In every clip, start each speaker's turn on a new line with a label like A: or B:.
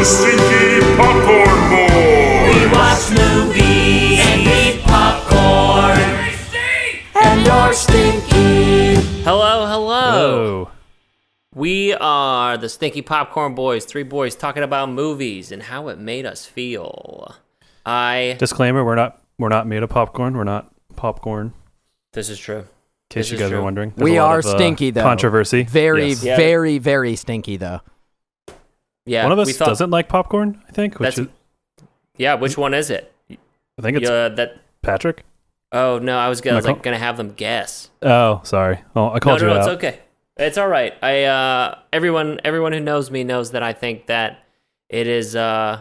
A: the Stinky Popcorn Boys.
B: We watch movies and eat popcorn. And you're stinky.
C: Hello.
D: Oh,
C: We are the Stinky Popcorn Boys, three boys talking about movies and how it made us feel.
D: disclaimer: we're not made of popcorn. We're not popcorn.
C: This is true.
D: In case
C: This
D: you
C: is
D: guys
C: true.
D: are wondering,
E: We
D: There's a lot
E: are
D: of,
E: stinky, though.
D: Controversy.
E: Very,
D: Yes.
C: Yeah.
E: very, very stinky, though.
C: Yeah,
D: One of
C: we
D: us
C: thought-
D: doesn't like popcorn. I think. Which
C: That's-
D: is,
C: Yeah, which one is it?
D: I think it's
C: That.
D: Patrick.
C: Oh no, I was gonna
D: Michael?
C: gonna have them guess.
D: Oh, sorry. Oh, I called
C: No,
D: you out.
C: it's okay. It's all right. Everyone who knows me knows that I think that it is. I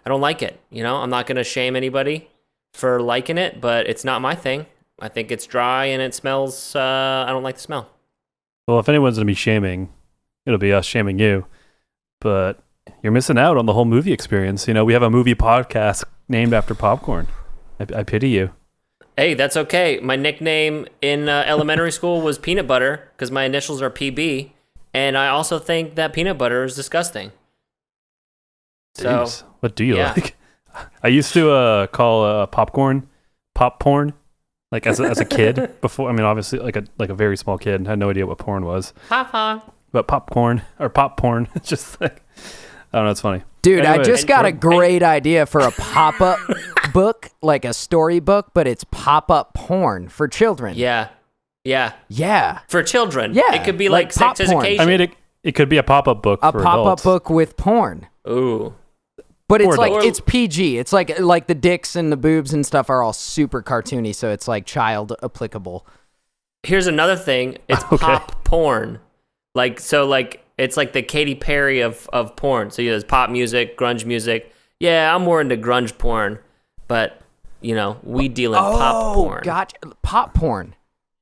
C: don't like it. You know, I'm not gonna shame anybody for liking it, but it's not my thing. I think it's dry and it smells. I don't like the smell.
D: Well, if anyone's gonna be shaming, it'll be us shaming you. But you're missing out on the whole movie experience. You know, we have a movie podcast named after popcorn. I pity you.
C: Hey, that's okay. My nickname in elementary school was Peanut Butter because my initials are PB, and I also think that peanut butter is disgusting. So
D: Jeez, what do you
C: yeah.
D: like? I used to call popcorn pop porn, like as a kid before. I mean, obviously, like a very small kid, had no idea what porn was.
C: Papa.
D: But popcorn or pop porn, it's just like I don't know. It's funny.
E: Dude, I
D: Anyway.
E: just got a great idea for a pop-up book, like a storybook, but it's pop-up porn for children.
C: Yeah.
E: Yeah.
C: For children.
E: Yeah,
C: It could be
E: like
C: like sex
E: pop porn.
C: education.
D: I mean, it could be a pop up book
E: A
D: for
E: pop-up
D: adults.
E: book with porn.
C: Ooh.
E: But it's
D: For
E: like,
C: adults.
E: it's PG. It's like the dicks and the boobs and stuff are all super cartoony, so it's like child applicable.
C: Here's another thing. It's
D: Okay.
C: pop porn. It's like the Katy Perry of porn. So there's pop music, grunge music. Yeah, I'm more into grunge porn, but you know, we deal in pop porn.
E: Gotcha. Pop porn.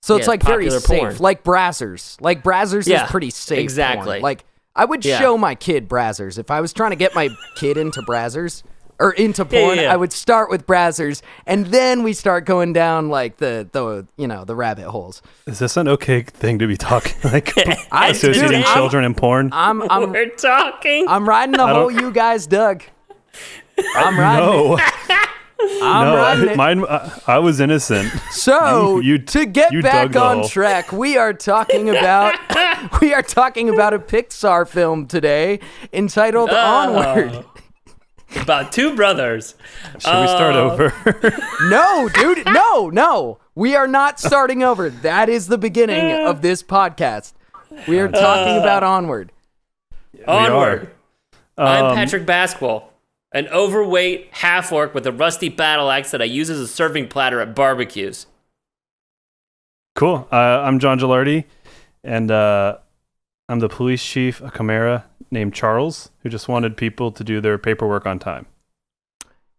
E: So it's
C: Yeah,
E: like very
C: popular
E: safe,
C: porn.
E: like Brazzers. Like Brazzers
C: Yeah,
E: is pretty safe.
C: exactly.
E: porn. Like I would
C: Yeah.
E: show my kid Brazzers if I was trying to get my kid into Brazzers or into porn.
C: yeah.
E: I would start with Brazzers, and then we start going down like the rabbit holes.
D: Is this an okay thing to be talking like
E: I-
D: associating
E: dude, I'm-
D: children and porn?
E: I'm
C: We're talking.
E: I'm riding the whole you guys dug. I'm riding.
D: No,
E: I'm
D: no,
E: riding it.
D: mine. I was innocent.
E: So
D: You-
E: to get
D: you
E: back
D: dug the
E: on
D: hole.
E: track, we are talking about a Pixar film today entitled Onward.
C: About two brothers.
D: Should we start over?
E: No, dude, no. We are not starting over. That is the beginning of this podcast. We are talking about Onward.
C: Onward.
D: are.
C: I'm Patrick Basquel, an overweight half-orc with a rusty battle axe that I use as a serving platter at barbecues.
D: Cool. I'm John Gilardi, and I'm the police chief of Chimera named Charles, who just wanted people to do their paperwork on time.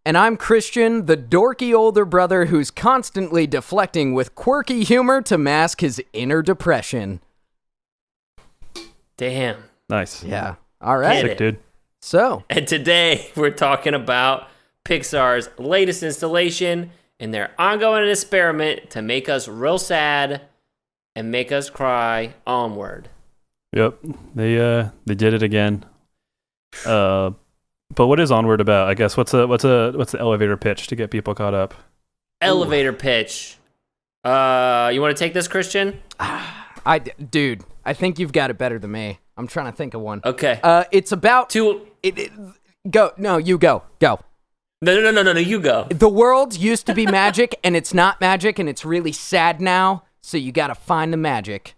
E: And I'm Christian, the dorky older brother who's constantly deflecting with quirky humor to mask his inner depression.
C: Damn.
D: Nice.
E: Yeah. All right.
C: Get
D: Sick, dude.
E: So,
C: And today we're talking about Pixar's latest installation and their ongoing experiment to make us real sad and make us cry. Onward.
D: Yep. They did it again. But what is Onward about? I guess what's the elevator pitch to get people caught up?
C: Elevator pitch. You want to take this, Christian?
E: dude, I think you've got it better than me. I'm trying to think of one.
C: Okay.
E: It's about
C: Two.
E: go. No, you go. Go.
C: No. You go.
E: The world used to be magic, and it's not magic, and it's really sad now. So you got to find the magic.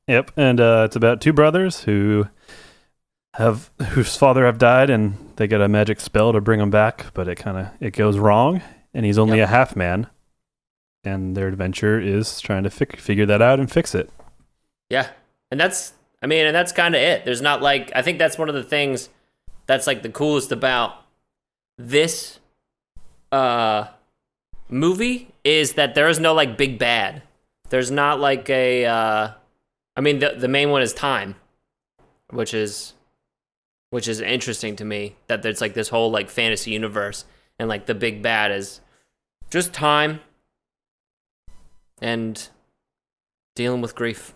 D: Yep. And it's about two brothers whose father have died, and they get a magic spell to bring him back, but it goes wrong, and he's only a half man, and their adventure is trying to figure that out and fix it.
C: Yeah. And that's kind of it. There's not like, I think that's one of the things that's like the coolest about this movie is that there is no like big bad. There's not like the main one is time, which is interesting to me, that there's like this whole like fantasy universe, and like the big bad is just time and dealing with grief.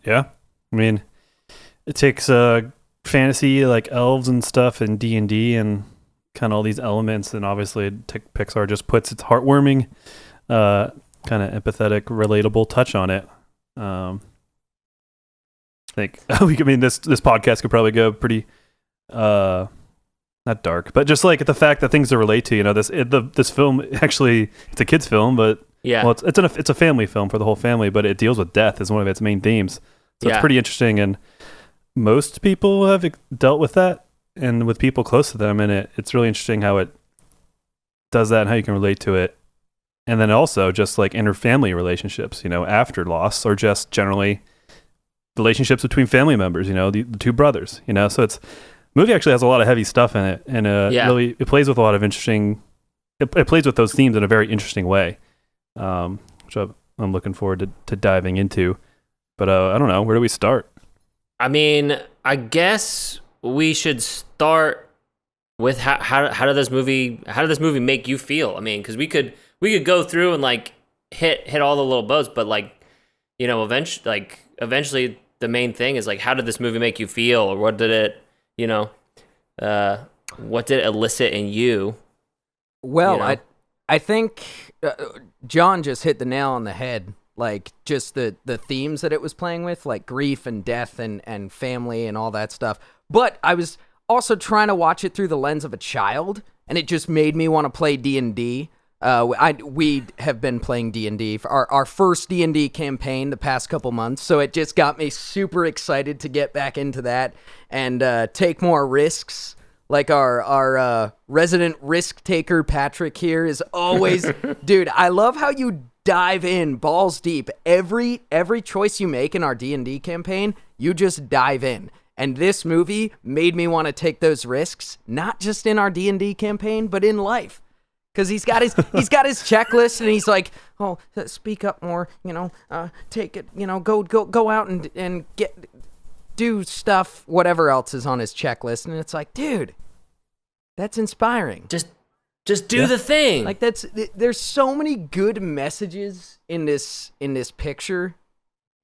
D: Yeah. I mean, it takes fantasy, like elves and stuff, and D&D, and kind of all these elements. And obviously, Pixar just puts its heartwarming, kind of empathetic, relatable touch on it. I think this podcast could probably go pretty, not dark, but just like the fact that things to relate to. This film actually, it's a kids film, but
C: Yeah.
D: well, it's a family film for the whole family, but it deals with death as one of its main themes. So
C: Yeah.
D: it's pretty interesting, and most people have dealt with that, and with people close to them, and it's really interesting how it does that and how you can relate to it. And then also just like inter-family relationships, after loss, or just generally relationships between family members, the two brothers, So the movie actually has a lot of heavy stuff in it, and really it plays with a lot of interesting. It plays with those themes in a very interesting way, which I'm looking forward to diving into. But I don't know, where do we start?
C: I mean, I guess we should start with how did this movie make you feel? I mean, because we could go through and like hit all the little boats, but eventually the main thing is like, how did this movie make you feel, or what did it what did it elicit in you?
E: Well, I think John just hit the nail on the head. Like, just the themes that it was playing with, like grief and death and family and all that stuff. But I was also trying to watch it through the lens of a child, and it just made me want to play D&D. We have been playing D&D for our first D&D campaign the past couple months, so it just got me super excited to get back into that and take more risks. Like our resident risk taker Patrick here is always, dude. I love how you dive in balls deep. Every choice you make in our D&D campaign, you just dive in. And this movie made me want to take those risks, not just in our D&D campaign, but in life. Because he's got his checklist, and he's like, oh, speak up more, take it, go out and do stuff, whatever else is on his checklist. And it's like, dude, that's inspiring.
C: Just do the thing.
E: Like, there's so many good messages in this picture,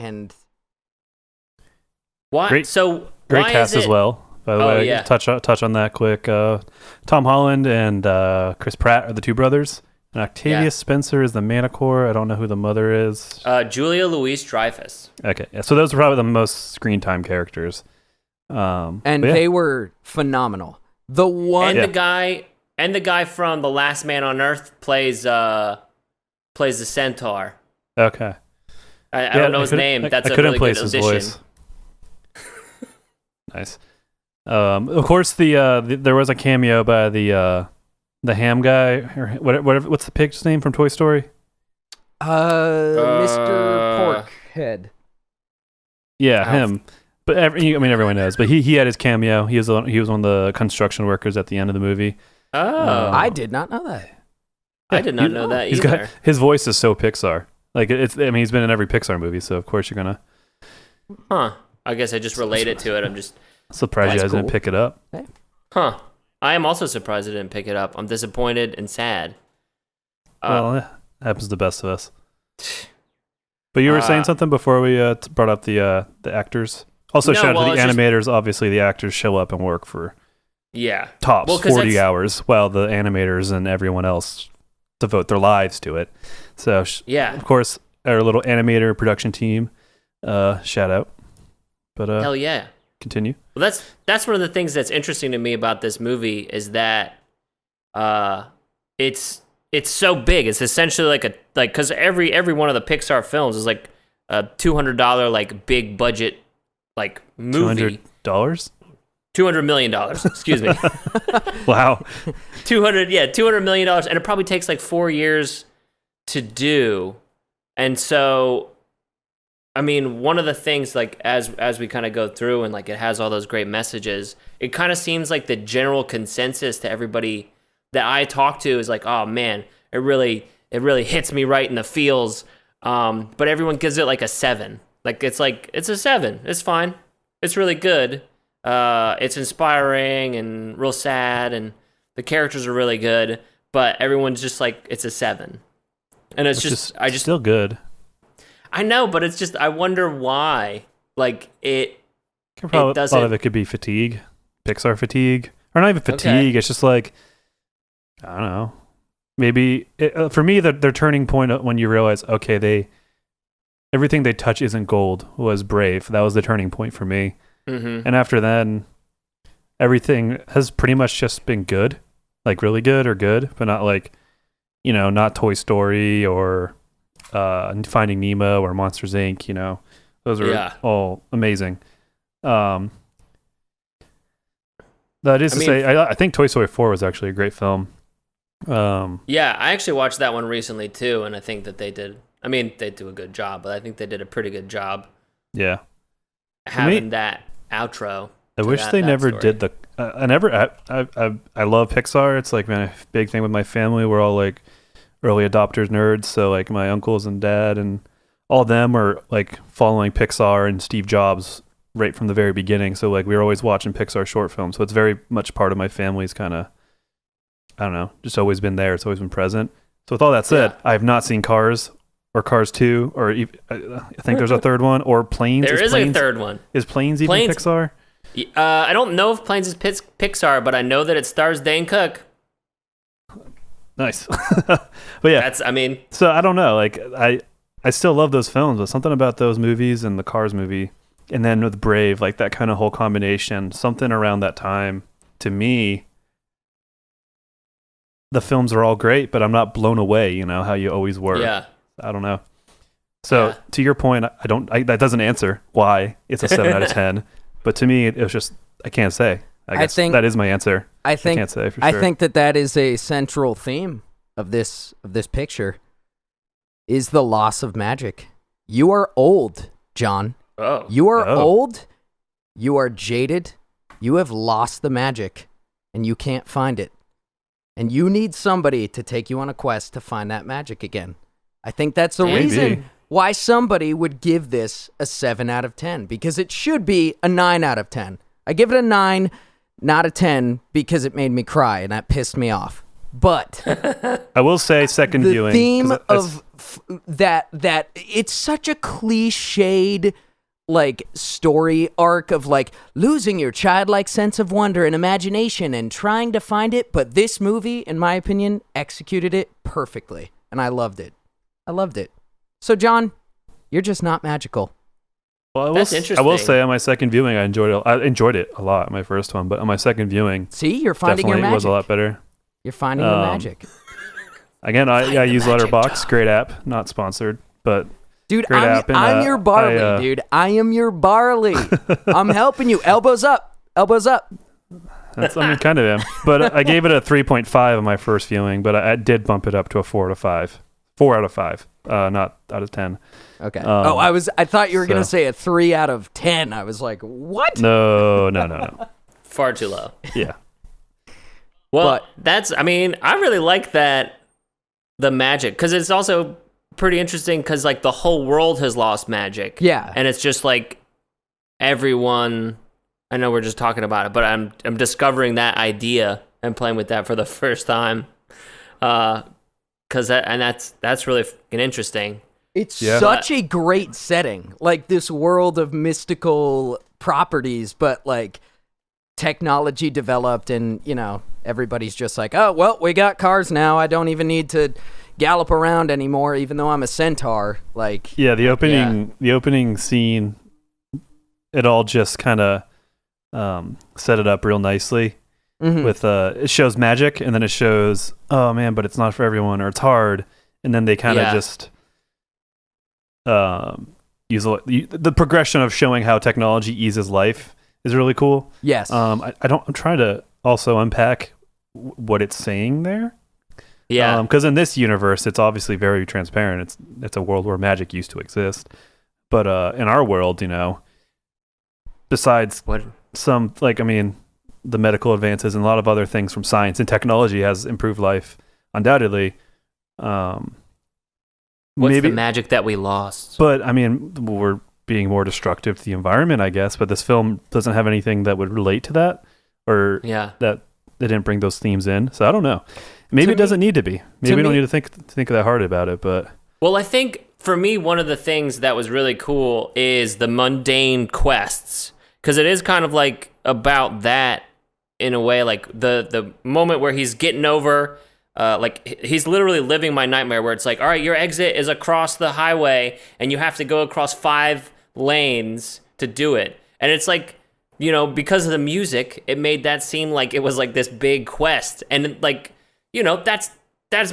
E: and
C: why?
D: Great
C: Why
D: cast
C: is
D: as well. By the way,
C: yeah.
D: touch on that quick. Tom Holland and Chris Pratt are the two brothers, and Octavia Spencer is the Manticore. I don't know who the mother is.
C: Julia Louis-Dreyfus.
D: Okay, yeah, so those are probably the most screen time characters.
E: And they were phenomenal. The one
C: And the guy from The Last Man on Earth plays the centaur.
D: Okay.
C: I don't know his name. That's a really good audition.
D: Nice. Of course, there was a cameo by the ham guy, or whatever. What's the pig's name from Toy Story?
E: Mr. Porkhead.
D: Yeah, him. But everyone knows. But he had his cameo. He was one of the construction workers at the end of the movie.
C: Oh,
E: I did not know that.
C: I did not know that either.
D: His voice is so Pixar. Like he's been in every Pixar movie, so of course you're gonna.
C: Huh. I guess I just related to it. I'm just
D: surprised you guys didn't pick it up.
C: Huh. I am also surprised I didn't pick it up. I'm disappointed and sad.
D: Well, it happens to the best of us. But you were saying something before we brought up the actors. Also, shout out to the animators. Obviously, the actors show up and work for tops 40 hours, while the animators and everyone else devote their lives to it. So, of course, our little animator production team, shout out. But
C: hell yeah.
D: Continue.
C: Well, that's one of the things that's interesting to me about this movie is that it's so big. It's essentially because every one of the Pixar films is like a $200 like big budget like movie.
D: $200?
C: $200 million. Excuse me.
D: Wow.
C: $200 million, and it probably takes like 4 years to do. And so, I mean, one of the things, like, as we kind of go through and, like, it has all those great messages, it kind of seems like the general consensus to everybody that I talk to is like, oh, man, it really hits me right in the feels. But everyone gives it, like, a 7. Like, it's a 7. It's fine. It's really good. It's inspiring and real sad, and the characters are really good, but everyone's just like, it's a 7. And it's
D: still good.
C: I know, but it's just, I wonder why, like, it
D: A lot
C: doesn't-
D: of it could be fatigue, Pixar fatigue, or not even fatigue.
C: Okay.
D: It's just like, I don't know. Maybe for me, their turning point when you realize, okay, everything they touch isn't gold was Brave. That was the turning point for me.
C: Mm-hmm.
D: And after then, everything has pretty much just been good, like really good or good, but not like, not Toy Story or Finding Nemo or Monsters Inc. Those are all amazing. That is to say, I think Toy Story 4 was actually a great film.
C: Yeah, I actually watched that one recently too, and I think that they do a good job, but I think they did a pretty good job.
D: Yeah.
C: Having that outro.
D: I wish they never did the. I love Pixar. It's like a big thing with my family. We're all like early adopters, nerds. So like my uncles and dad and all of them are like following Pixar and Steve Jobs right from the very beginning. So like we were always watching Pixar short films. So it's very much part of my family's kind of. I don't know, just always been there. It's always been present. So with all that said, I have not seen Cars or Cars 2 or I think there's a third one or Planes.
C: There is a third one.
D: Is Planes even Pixar?
C: I don't know if Planes is Pixar, but I know that it stars Dane Cook.
D: Nice. But yeah.
C: So
D: I don't know. Like I still love those films, but something about those movies and the Cars movie and then with Brave, like that kind of whole combination, something around that time to me, the films are all great, but I'm not blown away, how you always were.
C: Yeah.
D: I don't know. So to your point, that doesn't answer why it's a 7 out of 10. But to me, it was just, I can't say. I guess that is my answer. I can't say for sure.
E: I think that is a central theme of this picture is the loss of magic. You are old, John.
C: Oh.
E: You are old. You are jaded. You have lost the magic and you can't find it. And you need somebody to take you on a quest to find that magic again. I think that's the reason why somebody would give this a 7 out of 10, because it should be a 9 out of 10. I give it a 9, not a 10, because it made me cry, and that pissed me off. But
D: I will say second viewing.
E: The theme of that it's such a cliched like story arc of like losing your childlike sense of wonder and imagination and trying to find it, but this movie, in my opinion, executed it perfectly, and I loved it. So John, you're just not magical.
D: Well,
C: That's interesting.
D: I will say on my second viewing, I enjoyed it a lot. My first one, but on my second viewing,
E: you're finding your magic.
D: Was a lot better.
E: You're finding your magic.
D: Again, I use Letterboxd, great app, not sponsored, but.
E: Dude, I'm your barley, dude. I am your barley. I'm helping you. Elbows up.
D: That's, kind of am. But I gave it a 3.5 on my first viewing, but I did bump it up to a 4 out of 5. 4 out of 5, not out of 10.
E: Okay. I thought you were going to say a 3 out of 10. I was like, what?
D: No.
C: Far too low.
D: Yeah.
C: Well, I really like that, the magic, because it's also pretty interesting because like the whole world has lost magic.
E: Yeah.
C: And it's just like everyone, I know we're just talking about it, but I'm discovering that idea and playing with that for the first time. That's really fucking interesting.
E: It's such a great setting. Like this world of mystical properties, but like technology developed and, everybody's just like, oh, well, we got cars now. I don't even need to gallop around anymore, even though I'm a centaur. Like,
D: the opening scene, it all just kind of set it up real nicely. Mm-hmm. With it shows magic, and then it shows, oh man, but it's not for everyone, or it's hard, and then they kind of just use the progression of showing how technology eases life is really cool.
E: Yes.
D: I'm trying to also unpack what it's saying there.
C: Yeah.
D: Because in this universe, it's obviously very transparent. It's a world where magic used to exist, but in our world, besides some the medical advances and a lot of other things from science and technology has improved life, undoubtedly.
C: What's
D: maybe
C: the magic that we lost?
D: But we're being more destructive to the environment, I guess. But this film doesn't have anything that would relate to that, or that they didn't bring those themes in. So I don't know. Maybe it doesn't need to be. Maybe we don't need to think that hard about it. But
C: I think for me, one of the things that was really cool is the mundane quests. because it is kind of like about that in a way, like the moment where he's getting over, like he's literally living my nightmare where it's like, all right, your exit is across the highway and you have to go across 5 lanes to do it. And it's like, you know, because of the music, it made that seem like it was like this big quest. And like, you know, that's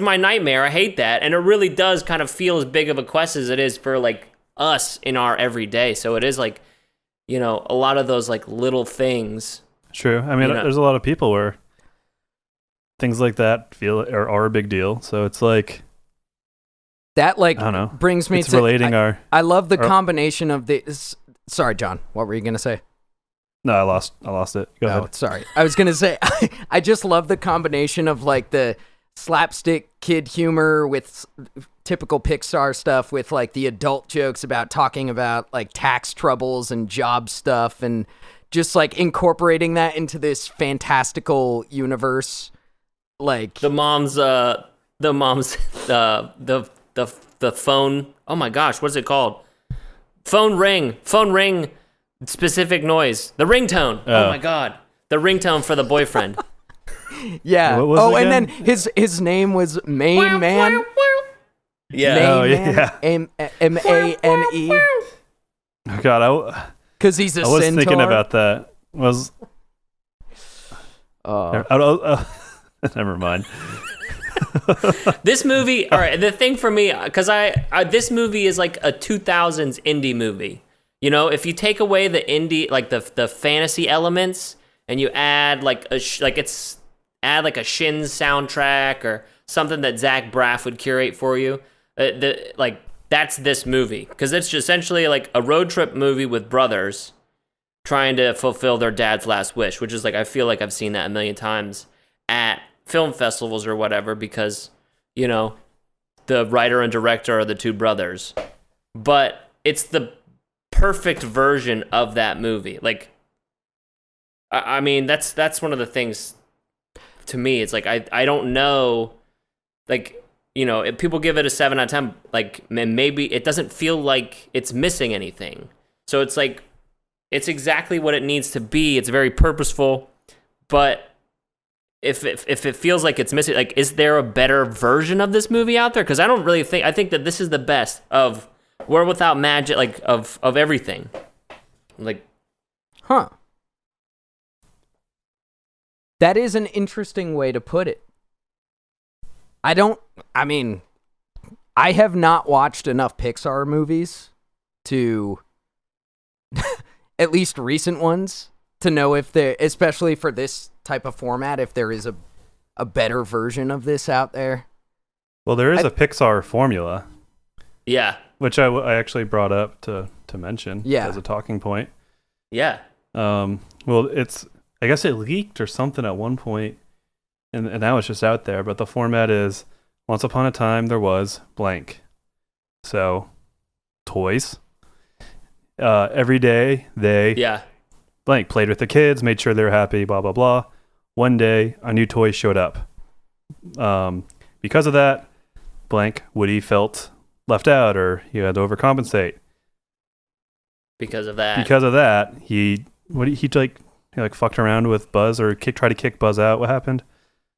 C: my nightmare. I hate that. And it really does kind of feel as big of a quest as it is for like us in our everyday. So it is like, you know, a lot of those like little things.
D: True. I mean,
C: You know.
D: there's a lot of people where things like that feel or are a big deal. So it's like,
E: That like
D: I don't know.
E: brings me
D: It's
E: to
D: relating our.
E: I love the
D: our-
E: combination of this. Sorry, John. What were you gonna say?
D: No, I lost it. Go
E: Oh,
D: ahead.
E: sorry. I was gonna say I just love the combination of like the slapstick kid humor with typical Pixar stuff with like the adult jokes about talking about like tax troubles and job stuff and just like incorporating that into this fantastical universe. Like
C: The mom's the phone. Oh my gosh, what's it called? Phone ring specific noise. The ringtone. Oh
D: Oh.
C: my god. The ringtone for the boyfriend.
E: yeah.
D: What was
E: Oh,
D: it
E: and
D: again?
E: then his name was Main Man.
C: Yeah.
E: Main
D: Oh,
E: Man.
D: yeah.
E: Mane.
D: Oh, God,
E: Because he's a
D: I was
E: centaur.
D: thinking about that. Was never mind.
C: This movie, all right, the thing for me, because this movie is like a 2000s indie movie. You know, if you take away the indie, like the fantasy elements, and you add like a Shins soundtrack or something that Zach Braff would curate for you, that's this movie, because it's just essentially like a road trip movie with brothers trying to fulfill their dad's last wish, which is like, I feel like I've seen that a million times at film festivals or whatever, because, you know, the writer and director are the two brothers. But it's the perfect version of that movie. Like, I mean, that's one of the things to me. It's like, I don't know, like, you know, if people give it a 7 out of 10, like, maybe it doesn't feel like it's missing anything. So it's like, it's exactly what it needs to be. It's very purposeful, but if it feels like it's missing, like, is there a better version of this movie out there? Because I don't really think, I think that this is the best of World Without Magic, like, of everything. Like,
E: Huh. That is an interesting way to put it. I have not watched enough Pixar movies to, at least recent ones, to know if there, especially for this type of format, if there is a better version of this out there.
D: Well, there is a Pixar formula,
C: yeah,
D: which I actually brought up to mention
E: Yeah.
D: as a talking point.
C: yeah.
D: Well, I guess it leaked or something at one point, and now it's just out there. But the format is, once upon a time there was blank. So, toys. Every day they
C: Yeah.
D: blank played with the kids, made sure they were happy, blah blah blah. One day a new toy showed up. Because of that, blank Woody felt left out, or he had to overcompensate.
C: Because of that.
D: Because of that, he fucked around with Buzz, or tried to kick Buzz out. What happened?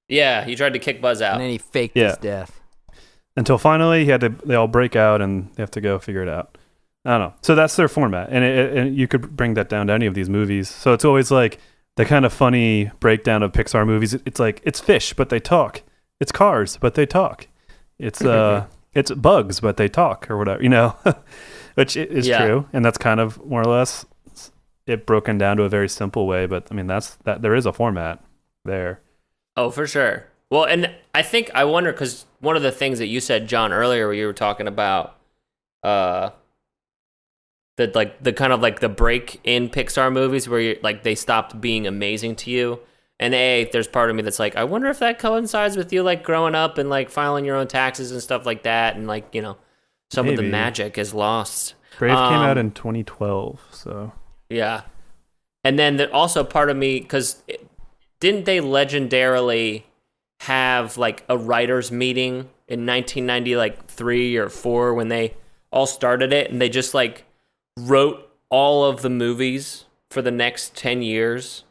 C: Yeah, he tried to kick Buzz out.
E: And then he faked
D: Yeah.
E: his death.
D: Until finally they all break out and they have to go figure it out. I don't know. So that's their format, and you could bring that down to any of these movies. So it's always like the kind of funny breakdown of Pixar movies. It's like, it's fish, but they talk. It's cars, but they talk. It's it's bugs, but they talk, or whatever, you know, which is
C: Yeah.
D: true, and that's kind of more or less it broken down to a very simple way. But I mean, that there is a format there.
C: Oh, for sure. Well, and I wonder, because one of the things that you said, John, earlier, where you were talking about the kind of like the break in Pixar movies where you like they stopped being amazing to you. And there's part of me that's like, I wonder if that coincides with you like growing up and like filing your own taxes and stuff like that, and like, you know, some of the
D: Maybe.
C: magic is lost.
D: Brave came out in 2012, so
C: Yeah. And then also part of me, because didn't they legendarily have like a writers meeting in 1993 or 4 when they all started it, and they just like wrote all of the movies for the next 10 years.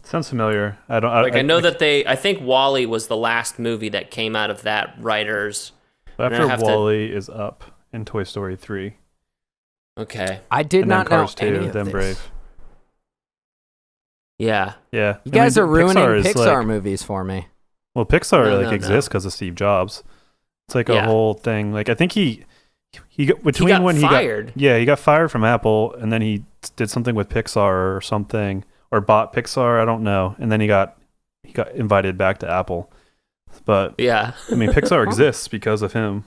D: Sounds familiar. I don't.
C: I know that I think WALL-E was the last movie that came out of that writers.
D: After WALL-E is Up and Toy Story 3.
C: Okay.
E: I did
D: and
E: not
D: then
E: know
D: Cars
E: any
D: 2,
E: of
D: then
E: this.
D: Brave.
C: Yeah.
D: Yeah.
E: You guys are ruining
D: is
E: Pixar
D: like,
E: movies for me.
D: Well, Pixar
C: No,
D: exists because of Steve Jobs. It's like a
C: Yeah.
D: whole thing. Like I think he got between
C: he got
D: when
C: fired.
D: he got fired from Apple, and then he did something with Pixar or something, or bought Pixar. I don't know. And then he got invited back to Apple. But
C: Yeah.
D: I mean, Pixar exists because of him.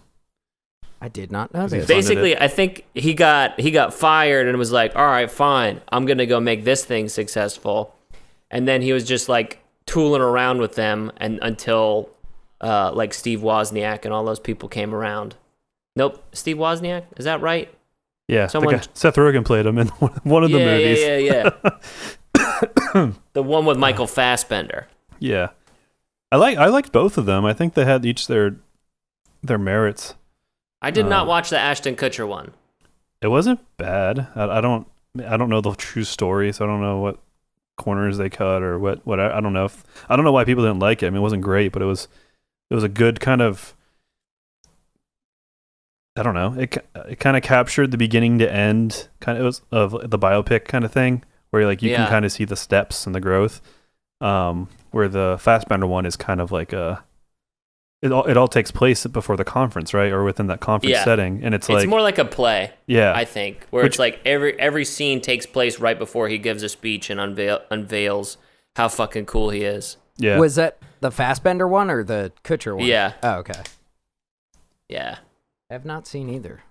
E: I did not know
D: He
E: this.
D: funded
C: Basically, I think he got fired and was like, "All right, fine. I'm going to go make this thing successful." And then he was just like tooling around with them and until like Steve Wozniak and all those people came around. Nope, Steve Wozniak, is that right?
D: Yeah,
C: Someone-
D: Seth Rogen played him in one of the movies.
C: Yeah. The one with Michael Fassbender.
D: Yeah, I liked both of them. I think they had each their merits.
C: I did not watch the Ashton Kutcher one.
D: It wasn't bad. I don't know the true story, so I don't know what corners they cut or what I don't know why people didn't like it. I mean, it wasn't great, but it was a good kind of, I don't know. It kind of captured the beginning to end kind of of the biopic kind of thing, where like you can kind of see the steps and the growth. Where the Fassbender one is kind of like it all takes place before the conference, right, or within that conference setting, and it's
C: more like a play.
D: Yeah,
C: I think where it's like every scene takes place right before he gives a speech and unveils how fucking cool he is.
D: Yeah,
E: Was that the Fassbender one or the Kutcher one?
C: Yeah.
E: Oh, okay.
C: Yeah.
E: I have not seen either.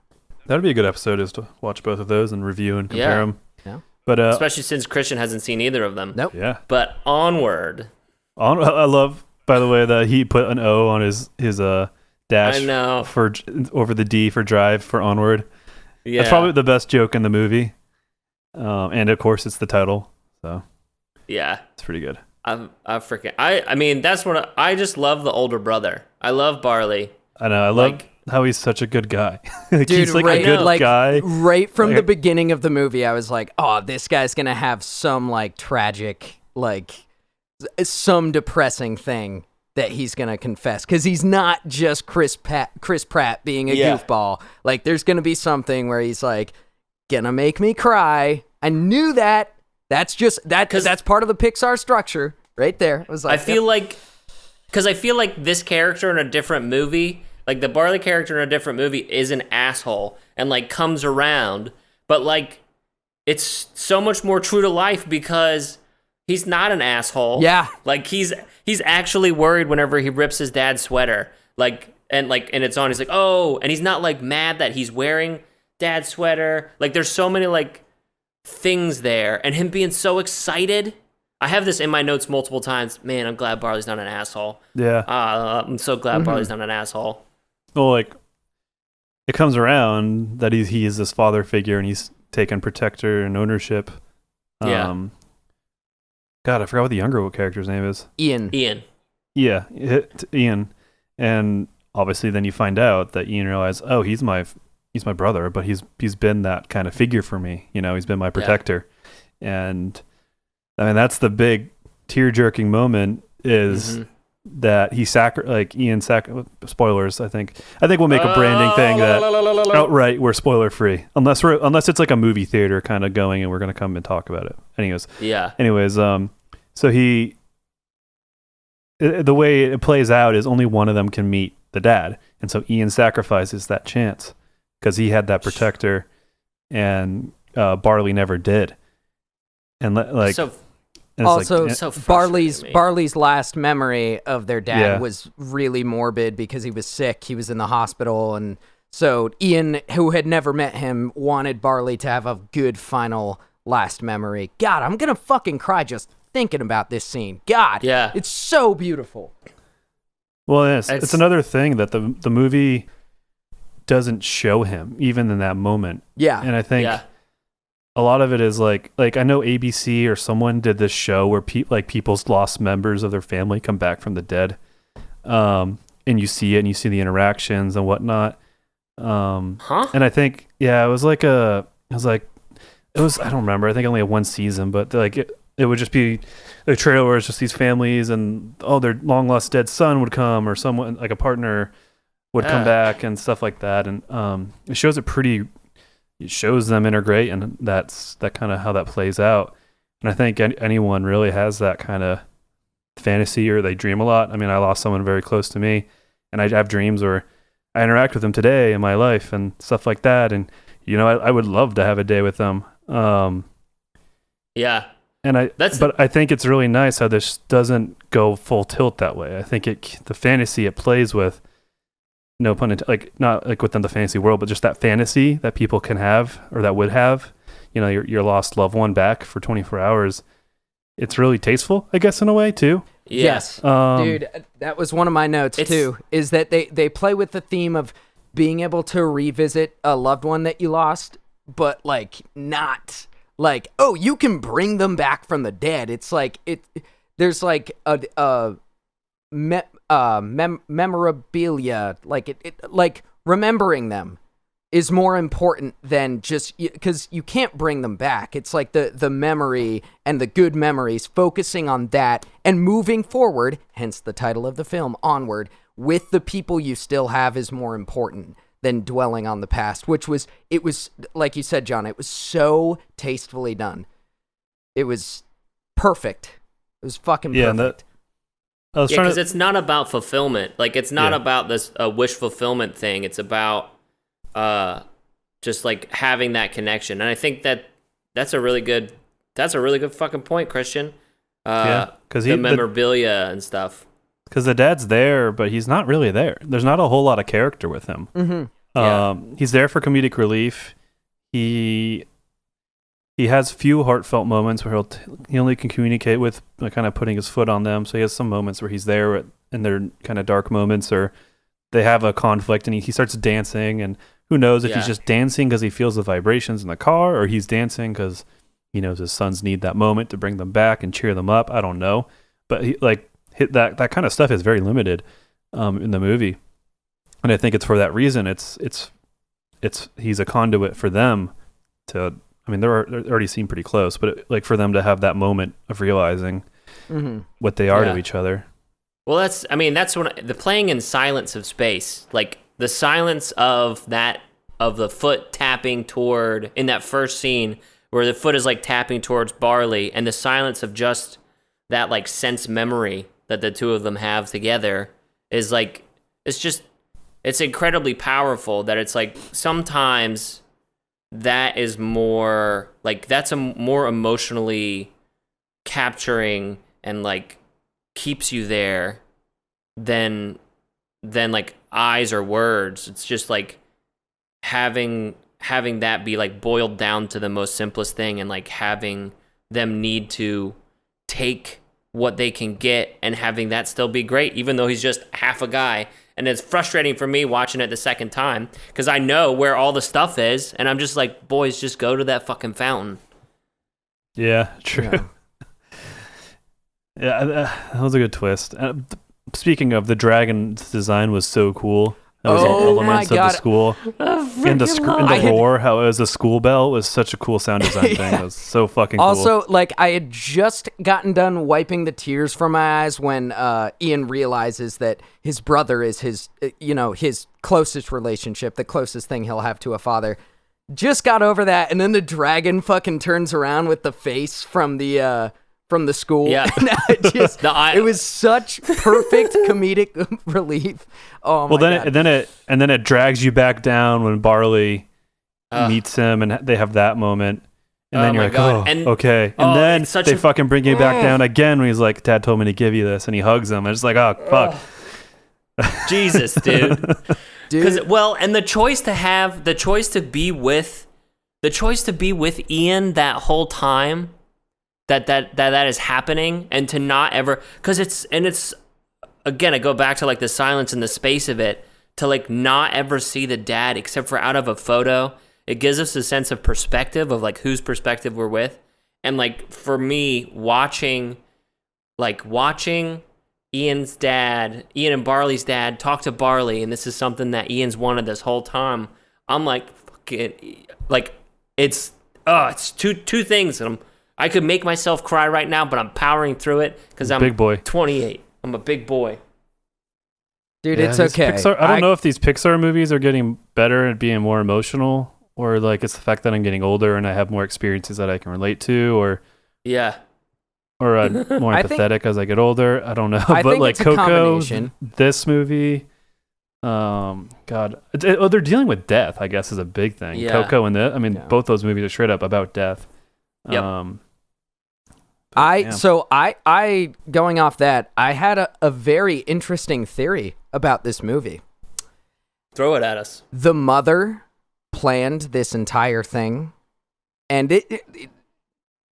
D: that'd be a good episode, is to watch both of those and review and compare
C: Yeah.
D: them.
E: Yeah.
D: But
C: Especially since Christian hasn't seen either of them.
E: Nope.
D: yeah,
C: But Onward.
D: I love, by the way, that he put an O on his dash.
C: I know.
D: for over the D for drive for Onward.
C: Yeah.
D: That's probably the best joke in the movie. And of course, it's the title, so
C: Yeah.
D: it's pretty good.
C: I mean, that's what I just love the older brother. I love Barley.
D: I know. I love
C: Like-
D: how he's such a good guy. Like,
E: Dude,
D: he's like
E: right,
D: a good
E: like,
D: guy.
E: right from
D: Like-
E: the beginning of the movie, I was like, "Oh, this guy's gonna have some like tragic, like some depressing thing that he's gonna confess, because he's not just Chris Pratt being a
C: Yeah.
E: goofball. Like, there's gonna be something where he's like, gonna make me cry. I knew that. That's just that.
C: 'Cause-
E: That's part of the Pixar structure, right there. I was like,
C: I feel like, because I feel like this character in a different movie, like the Barley character in a different movie, is an asshole and like comes around, but like it's so much more true to life because he's not an asshole.
E: Yeah.
C: like he's actually worried whenever he rips his dad's sweater, and it's on. He's like, oh, and he's not like mad that he's wearing dad's sweater. Like there's so many like things there, and him being so excited. I have this in my notes multiple times. Man, I'm glad Barley's not an asshole.
D: Yeah.
C: I'm so glad Barley's not an asshole.
D: Well, like it comes around that he is this father figure and he's taken protector and ownership.
C: Yeah.
D: God, I forgot what the younger character's name is.
E: Ian.
D: Yeah, Ian. And obviously, then you find out that Ian realized, oh, he's my brother, but he's been that kind of figure for me. You know, he's been my protector. And I mean, that's the big tear-jerking moment is that he Ian spoilers. I think we'll make a branding thing that outright we're spoiler free, unless it's like a movie theater kind of going, and we're gonna come and talk about it. Anyways, so the way it plays out is only one of them can meet the dad, and so Ian sacrifices that chance because he had that protector, and Barley never did, and
E: Also,
C: so frustrating to me.
E: Barley's last memory of their dad
D: Yeah.
E: was really morbid because he was sick. He was in the hospital, and so Ian, who had never met him, wanted Barley to have a good final last memory. God, I'm gonna fucking cry just thinking about this scene. God,
C: Yeah.
E: it's so beautiful.
D: Well, it's another thing that the movie doesn't show him even in that moment.
E: Yeah,
D: And I think a lot of it is like I know ABC or someone did this show where people's lost members of their family come back from the dead, and you see it and you see the interactions and whatnot. And I think it was like it was, I don't remember. I think only had one season, but like it would just be a trailer where it's just these families and their long lost dead son would come, or someone like a partner would come back and stuff like that. And it shows them integrate, and that's kind of how that plays out. And I think anyone really has that kind of fantasy, or they dream a lot. I mean, I lost someone very close to me, and I have dreams where I interact with them today in my life and stuff like that. And I would love to have a day with them.
C: Yeah.
D: And but I think it's really nice how this doesn't go full tilt that way. I think the fantasy it plays with, no pun intended, like not like within the fantasy world, but just that fantasy that people can have, or that would have, your lost loved one back for 24 hours. It's really tasteful, I guess, in a way too.
E: Yes. Dude, that was one of my notes too, is that they play with the theme of being able to revisit a loved one that you lost, but like not like, oh, you can bring them back from the dead. It's like there's like a memorabilia, like like remembering them is more important than just, because you can't bring them back. It's like the memory and the good memories, focusing on that and moving forward, hence the title of the film, Onward, with the people you still have is more important than dwelling on the past, it was like you said, John, it was so tastefully done. It was perfect. It was fucking perfect.
C: Because it's not about fulfillment. Like, it's not about this wish fulfillment thing. It's about just like having that connection. And I think that's a really good fucking point, Christian. Because the memorabilia and stuff.
D: Because the dad's there, but he's not really there. There's not a whole lot of character with him.
E: Mm-hmm.
D: He's there for comedic relief. He has few heartfelt moments where he only can communicate with kind of putting his foot on them. So he has some moments where he's there and they're kind of dark moments, or they have a conflict, and he starts dancing, and who knows if he's just dancing because he feels the vibrations in the car, or he's dancing because he knows his sons need that moment to bring them back and cheer them up. I don't know. But that kind of stuff is very limited in the movie. And I think it's for that reason. He's a conduit for them to, I mean, they're already seem pretty close, but like for them to have that moment of realizing what they are to each other.
C: Well, that's when the playing in silence of space, like the silence of the foot tapping toward, in that first scene where the foot is like tapping towards Barley, and the silence of just that like sense memory that the two of them have together is like, it's incredibly powerful. That it's like, sometimes that is more like, that's a more emotionally capturing and like keeps you there than like eyes or words. It's just like having that be like boiled down to the most simplest thing, and like having them need to take what they can get, and having that still be great, even though he's just half a guy. And it's frustrating for me watching it the second time, because I know where all the stuff is, and I'm just like, boys, just go to that fucking fountain.
D: Yeah, true. Yeah, that was a good twist. Speaking of, the dragon's design was so cool. That was elements of the school. And the roar, how it was a school bell, was such a cool sound design thing. It was so fucking cool.
E: Also, like, I had just gotten done wiping the tears from my eyes when Ian realizes that his brother is his closest relationship, the closest thing he'll have to a father. Just got over that, and then the dragon fucking turns around with the face from the school.
C: Yeah.
E: It was such perfect comedic relief. Oh my God.
D: And then it drags you back down when Barley meets him, and they have that moment. And then you're like, okay. And then they fucking bring you back down again when he's like, Dad told me to give you this, and he hugs him. And it's like, oh, fuck.
C: Jesus, dude. And the choice to be with Ian that whole time, that is happening, and to not ever, because it's again, I go back to like the silence and the space of it, to like not ever see the dad except for out of a photo. It gives us a sense of perspective, of like whose perspective we're with. And like for me, watching Ian and Barley's dad talk to Barley, and this is something that Ian's wanted this whole time, I'm like, fucking, like, it's it's two things, and I could make myself cry right now, but I'm powering through it because I'm
D: Big boy.
C: 28. I'm a big boy.
E: Dude,
D: Yeah,
E: it's
D: these
E: okay.
D: I don't know if these Pixar movies are getting better at being more emotional, or like it's the fact that I'm getting older and I have more experiences that I can relate to, or
C: Yeah.
D: I'm more
E: I think-
D: empathetic as I get older. I don't know,
E: I
D: but
E: think
D: like
E: it's a
D: Coco,
E: combination.
D: this movie, God, they're dealing with death. I guess is a big thing.
C: Yeah.
D: Coco and
E: Yeah.
D: both those movies are straight up about death.
C: Yep.
D: Damn.
E: I going off that, I had a very interesting theory about this movie.
C: Throw it at us.
E: The mother planned this entire thing, and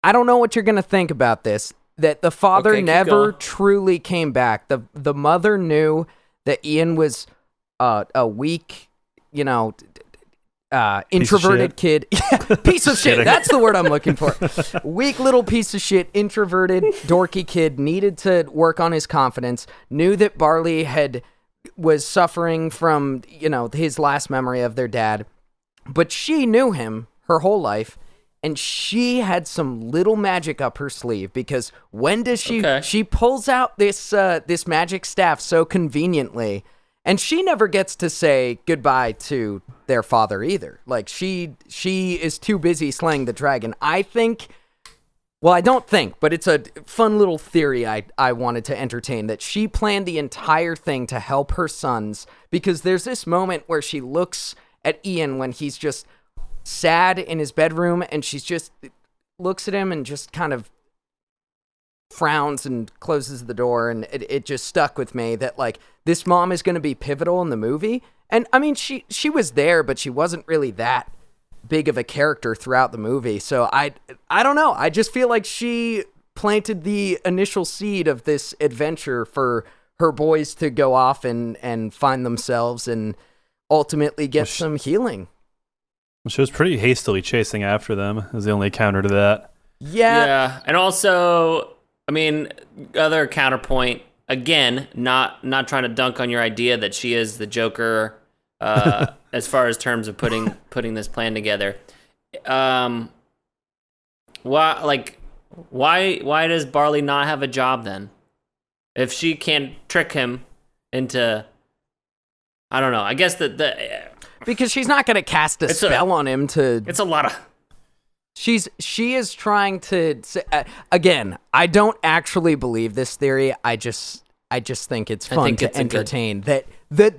E: I don't know what you're gonna think about this. That the father
C: Okay, keep
E: never
C: going.
E: truly came back. The mother knew that Ian was a weak, introverted kid. Piece of shit.
D: Kidding.
E: That's the word I'm looking for. Weak little piece of shit, introverted, dorky kid, needed to work on his confidence, knew that Barley was suffering from, his last memory of their dad. But she knew him her whole life, and she had some little magic up her sleeve, because when does she
C: Okay.
E: she pulls out this magic staff so conveniently, and she never gets to say goodbye to their father either. Like she is too busy slaying the dragon. I think, well, I don't think, but it's a fun little theory I wanted to entertain, that she planned the entire thing to help her sons, because there's this moment where she looks at Ian when he's just sad in his bedroom, and she's just looks at him and just kind of frowns and closes the door, and it just stuck with me that like this mom is going to be pivotal in the movie. And I mean, she was there, but she wasn't really that big of a character throughout the movie. So I don't know. I just feel like she planted the initial seed of this adventure for her boys to go off and find themselves and ultimately get some healing.
D: She was pretty hastily chasing after them. Is the only counter to that.
E: Yeah.
C: And also, I mean, other counterpoint, again, not trying to dunk on your idea that she is the Joker as far as terms of putting this plan together. Why does Barley not have a job then? If she can't trick him into, I don't know. I guess
E: Because she's not going to cast a spell on him to...
C: it's a lot of...
E: She is trying to... again, I don't actually believe this theory. I just think it's fun to entertain. That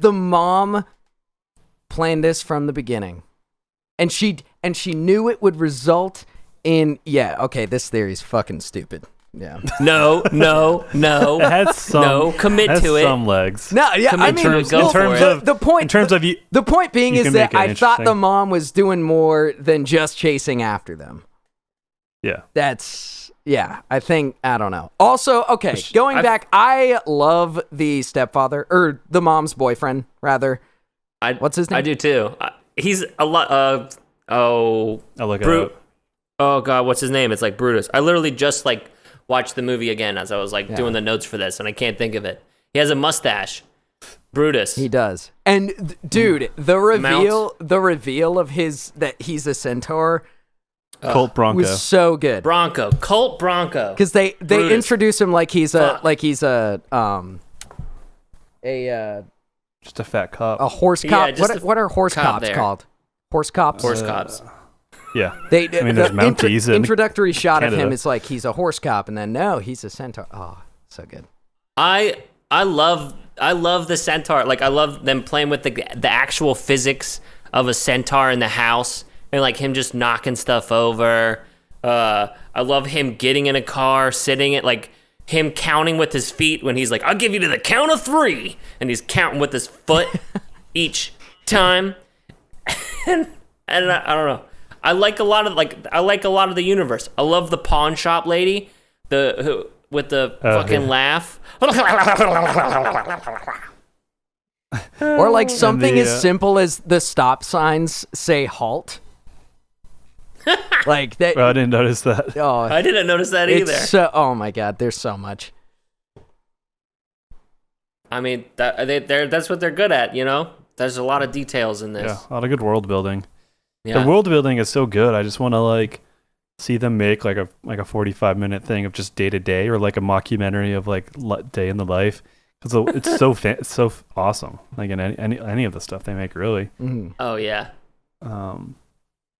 E: the mom planned this from the beginning. And she knew it would result in... Yeah, okay, this theory's fucking stupid. Yeah.
C: No.
D: It has some.
C: No, commit
D: has
C: to it.
D: some legs.
E: No, yeah,
C: Commit
E: I mean,
C: to it, go for it.
E: the point,
D: in terms of you,
E: the point being
D: you
E: is
D: can
E: that
D: make it
E: I thought the
D: interesting.
E: mom was doing more than just chasing after them.
D: yeah.
E: I think, I don't know. Also, okay, going back, I love the stepfather, or the mom's boyfriend, rather. What's his name?
C: I do too. He's a lot.
D: I'll look it up.
C: Oh God, what's his name? It's like Brutus. I literally just like watched the movie again as I was like doing the notes for this, and I can't think of it. He has a mustache. Brutus.
E: He does. And dude, the reveal of that he's a centaur
D: Colt Bronco.
E: was so good.
C: Colt Bronco.
E: Because they
C: Brutus.
E: introduce him like he's
C: Fuck.
E: just
D: Just a fat cop.
E: a horse
C: Yeah,
E: cop.
C: just a
E: What are horse
C: cop
E: cops
C: there.
E: called? Horse cops.
C: Horse cops.
D: Yeah.
E: They,
D: I mean, there's
E: the
D: Mounties in
E: introductory shot of him
D: Canada.
E: is like he's a horse cop, and then no, he's a centaur. Oh, so good.
C: I love the centaur. Like I love them playing with the actual physics of a centaur in the house, and like him just knocking stuff over. I love him getting in a car, sitting it, like him counting with his feet when he's like, "I'll give you to the count of 3," and he's counting with his foot each time. and I don't know. I like a lot of the universe. I love the pawn shop lady, with the fucking laugh.
E: Or like something
D: the,
E: as simple as the stop signs say halt. Like that.
D: I didn't notice that.
E: Oh,
C: I didn't notice that either.
E: it's so. Oh my god, there's so much.
C: I mean, that's what they're good at, you know? There's a lot of details in this.
D: Yeah, a lot of good world building.
C: Yeah.
D: The world building is so good. I just want to like see them make like a 45-minute thing of just day to day, or like a mockumentary of like day in the life, because it's so it's so awesome. Like in any of the stuff they make, really.
E: Mhm.
C: Oh yeah. Well,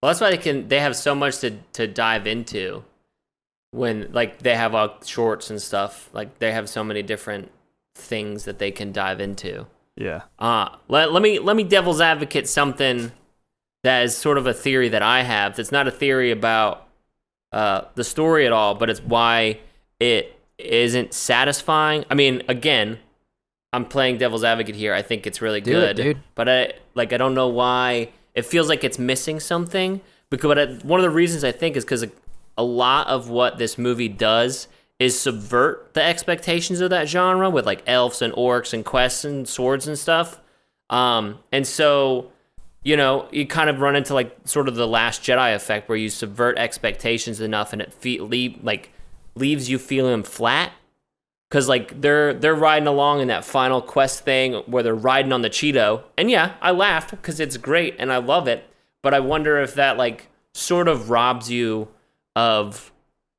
C: that's why they have so much to dive into when like they have all shorts and stuff. Like they have so many different things that they can dive into.
D: Yeah.
C: Let me devil's advocate something that is sort of a theory that I have. That's not a theory about the story at all, but it's why it isn't satisfying. I mean, again, I'm playing devil's advocate here. I think it's really good,
E: dude.
C: But I don't know why it feels like it's missing something. Because one of the reasons I think is because a lot of what this movie does is subvert the expectations of that genre with like elves and orcs and quests and swords and stuff. And so, you know, you kind of run into like sort of the Last Jedi effect where you subvert expectations enough and it leaves you feeling flat. Cause like they're riding along in that final quest thing where they're riding on the Cheeto. And yeah, I laughed because it's great and I love it. But I wonder if that like sort of robs you of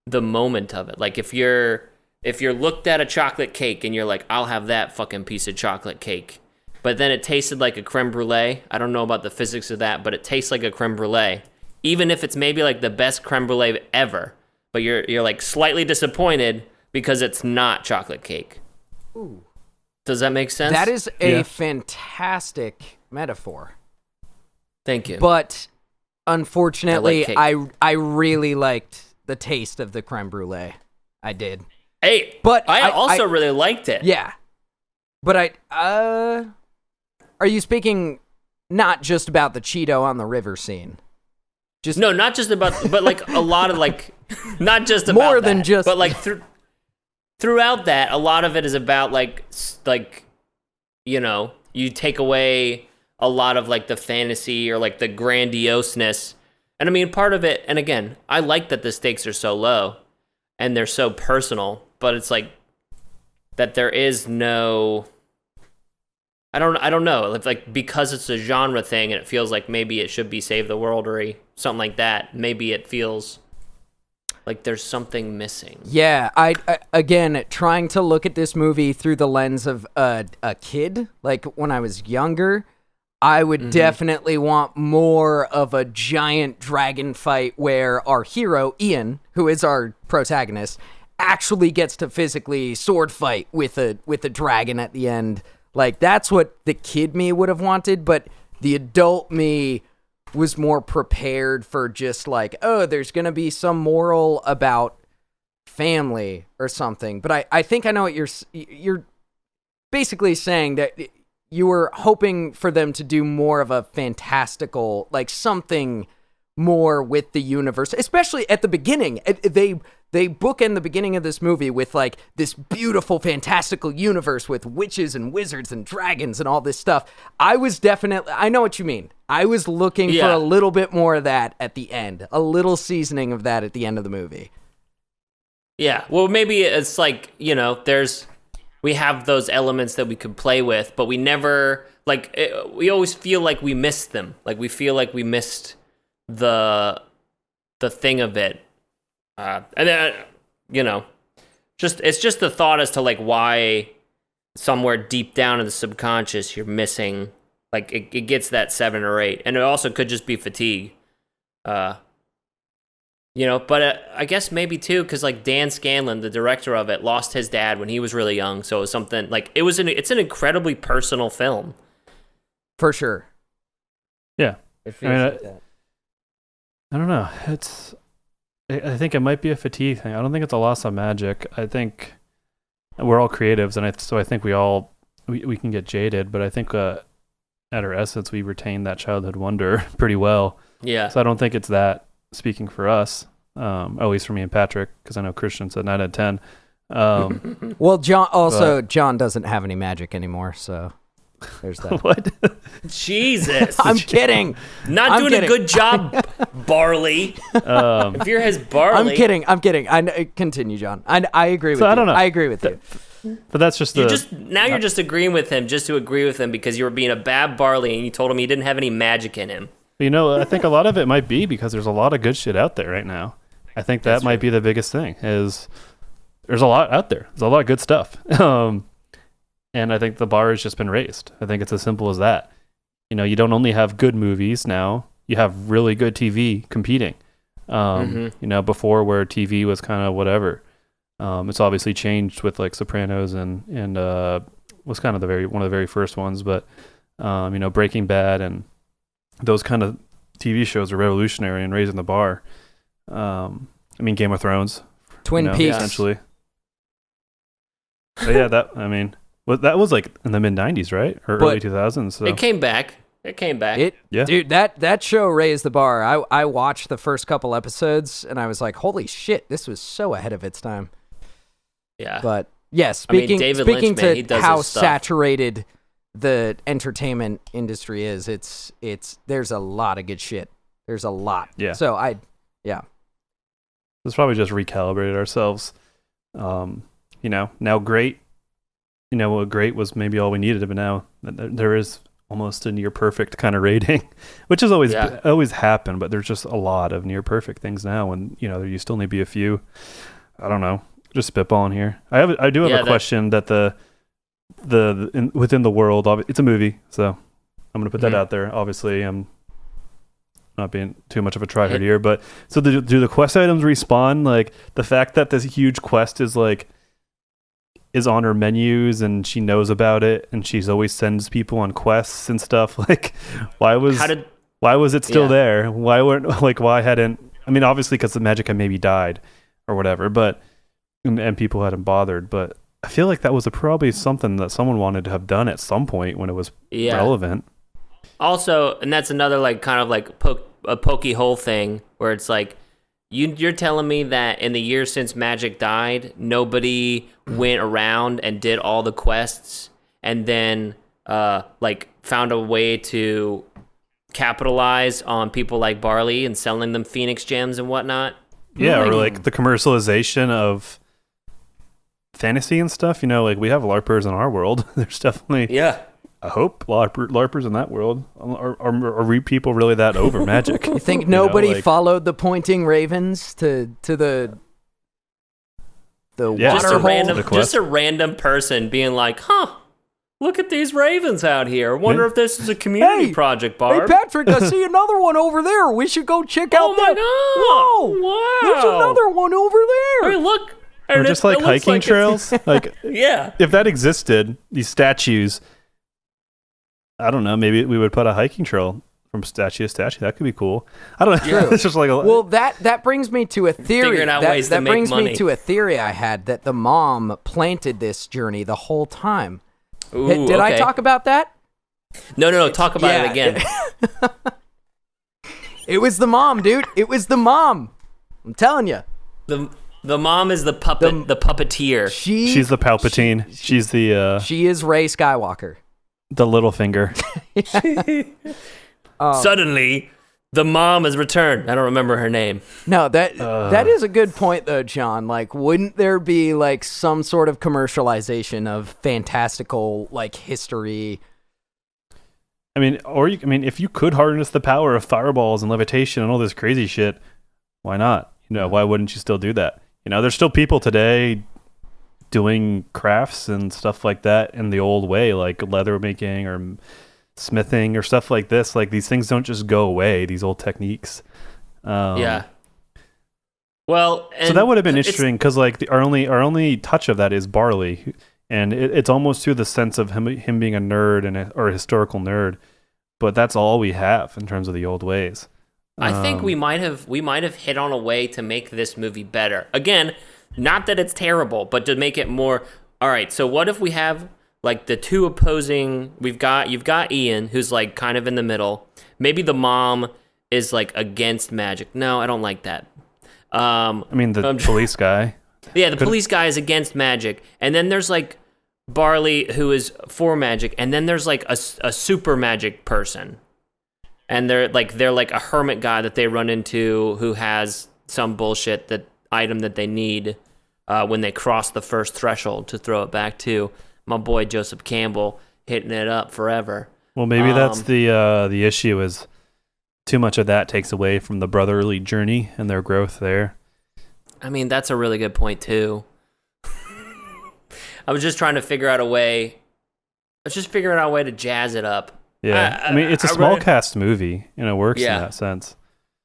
C: the moment of it. Like if you're looked at a chocolate cake and you're like, I'll have that fucking piece of chocolate cake, but then it tasted like a creme brulee. I don't know about the physics of that, but it tastes like a creme brulee. Even if it's maybe like the best creme brulee ever, but you're like slightly disappointed because it's not chocolate cake.
E: Ooh.
C: Does that make sense?
E: That is a fantastic metaphor.
C: Thank you.
E: But unfortunately,
C: I like
E: I really liked the taste of the creme brulee. I did.
C: Hey,
E: but
C: I also really liked it.
E: Yeah. But are you speaking not just about the Cheeto on the river scene?
C: No, not just about, but like a lot of like, not just about
E: more
C: that,
E: than just,
C: but like throughout that, a lot of it is about like, you know, you take away a lot of like the fantasy or like the grandioseness. And I mean, part of it, and again, I like that the stakes are so low and they're so personal, but it's like that there is no, I don't know. It's like because it's a genre thing and it feels like maybe it should be Save the World or something like that. Maybe it feels like there's something missing.
E: Yeah, I again trying to look at this movie through the lens of a kid, like when I was younger, I would definitely want more of a giant dragon fight where our hero, Ian, who is our protagonist, actually gets to physically sword fight with a dragon at the end. Like, that's what the kid me would have wanted, but the adult me was more prepared for just like, oh, there's going to be some moral about family or something. But I think I know what you're basically saying, that you were hoping for them to do more of a fantastical, like something more with the universe, especially at the beginning. They bookend the beginning of this movie with like this beautiful, fantastical universe with witches and wizards and dragons and all this stuff. I know what you mean. I was looking for a little bit more of that at the end, a little seasoning of that at the end of the movie.
C: Yeah, well, maybe it's like, you know, we have those elements that we could play with, but we never, like, we always feel like we missed them. Like, we feel like we missed the thing of it. And then, you know, it's just the thought as to, like, why somewhere deep down in the subconscious you're missing, like, it gets that 7 or 8. And it also could just be fatigue. You know, but I guess maybe too, because like Dan Scanlon, the director of it, lost his dad when he was really young, so it was something like it's an incredibly personal film,
E: for sure.
D: Yeah,
E: It feels like that.
D: I don't know. I think it might be a fatigue thing. I don't think it's a loss of magic. I think we're all creatives, and so I think we can get jaded, but I think at our essence we retain that childhood wonder pretty well.
C: Yeah.
D: So I don't think it's that. Speaking for us, at least for me and Patrick, because I know Christian said 9 out of 10.
E: Well, John doesn't have any magic anymore, so there's that.
D: What?
C: Jesus.
E: I'm kidding.
C: Not
E: I'm
C: doing
E: kidding.
C: a good job, Barley. If you're his Barley.
E: I'm kidding. Continue, John. I agree with you.
D: I don't know.
E: I agree with you.
D: But that's just
C: You're just agreeing with him just to agree with him because you were being a bad Barley and you told him he didn't have any magic in him.
D: I think a lot of it might be because there's a lot of good shit out there right now. I think that might be the biggest thing is there's a lot out there. There's a lot of good stuff. And I think the bar has just been raised. I think it's as simple as that. You don't only have good movies now, you have really good TV competing. Before where TV was kind of whatever. It's obviously changed with like Sopranos and was kind of one of the very first ones, but Breaking Bad and those kind of TV shows are revolutionary in raising the bar. Game of Thrones,
E: Twin Peaks,
D: essentially. But yeah, that was like in the mid '90s, right, or early 2000s. So.
C: It came back.
E: Dude, that show raised the bar. I watched the first couple episodes and I was like, holy shit, this was so ahead of its time.
C: Yeah.
E: But yeah, speaking
C: David Lynch, man, he
E: to
C: does
E: how
C: his stuff.
E: saturated the entertainment industry is, it's there's a lot of good shit. There's a lot.
D: Yeah.
E: So
D: Let's probably just recalibrated ourselves. Now great. Great was maybe all we needed, but now there is almost a near perfect kind of rating, which has always happened, but there's just a lot of near perfect things now, and there used to only be a few. I don't know, just spitballing here. I do have a question that within the world, it's a movie, so I'm gonna put that out there. Obviously, I'm not being too much of a tryhard here, but so do the quest items respawn? Like the fact that this huge quest is on her menus and she knows about it and she's always sends people on quests and stuff. Like, why was it still there? Why hadn't? Obviously because the magic had maybe died or whatever, but and people hadn't bothered. But I feel like that was probably something that someone wanted to have done at some point when it was relevant.
C: Also, and that's another kind of a pokey hole thing where it's like, you're telling me that in the years since Magic died, nobody went around and did all the quests and then found a way to capitalize on people like Barley and selling them Phoenix gems and whatnot?
D: Yeah, or the commercialization of fantasy and stuff. We have LARPers in our world. There's definitely I hope LARPers in that world. Are people really that over Magic?
E: You think nobody followed the pointing ravens to the water hole?
C: Just a random person being like, look at these ravens out here. Wonder if this is a community project, Barb.
E: Hey, Patrick, I see another one over there. We should go check out that.
C: Oh, my God.
E: Whoa.
C: Wow.
E: There's another one over there.
C: Hey, look.
D: Or just hiking trails.
C: Yeah.
D: If that existed, these statues, I don't know, maybe we would put a hiking trail from statue to statue. That could be cool. I don't know. It's just
E: well, that brings me to a theory.
C: Figuring out ways to make
E: brings
C: money.
E: me to a theory I had that the mom planted this journey the whole time.
C: Ooh,
E: Did I talk about that?
C: No. Talk about it again.
E: It was the mom, dude. It was the mom. I'm telling you.
C: The mom is the puppet, the puppeteer.
D: She's the Palpatine. She's the
E: she is Rey Skywalker.
D: The little finger.
C: Suddenly, the mom has returned. I don't remember her name.
E: No, that is a good point though, John. Wouldn't there be some sort of commercialization of fantastical history?
D: If you could harness the power of fireballs and levitation and all this crazy shit, why not? Why wouldn't you still do that? There's still people today doing crafts and stuff like that in the old way, like leather making or smithing or stuff like this. These things don't just go away, these old techniques.
C: Yeah. Well,
D: so that would have been interesting because our only touch of that is Barley, and it's almost to the sense of him being a nerd or a historical nerd, but that's all we have in terms of the old ways.
C: I think we might have hit on a way to make this movie better. Again, not that it's terrible, but to make it more. All right, so what if we have the two opposing? You've got Ian, who's kind of in the middle. Maybe the mom is against magic. No, I don't like that.
D: The police guy.
C: Yeah, the police guy is against magic, and then there's Barley, who is for magic, and then there's a super magic person. And they're a hermit guy that they run into who has some bullshit item that they need when they cross the first threshold to throw it back to my boy Joseph Campbell hitting it up forever.
D: Well, maybe that's the issue is too much of that takes away from the brotherly journey and their growth there.
C: I mean, that's a really good point too. I was just trying to figure out a way. I was just figuring out a way to jazz it up.
D: Yeah, I mean, it's a small cast movie, and it works in that sense.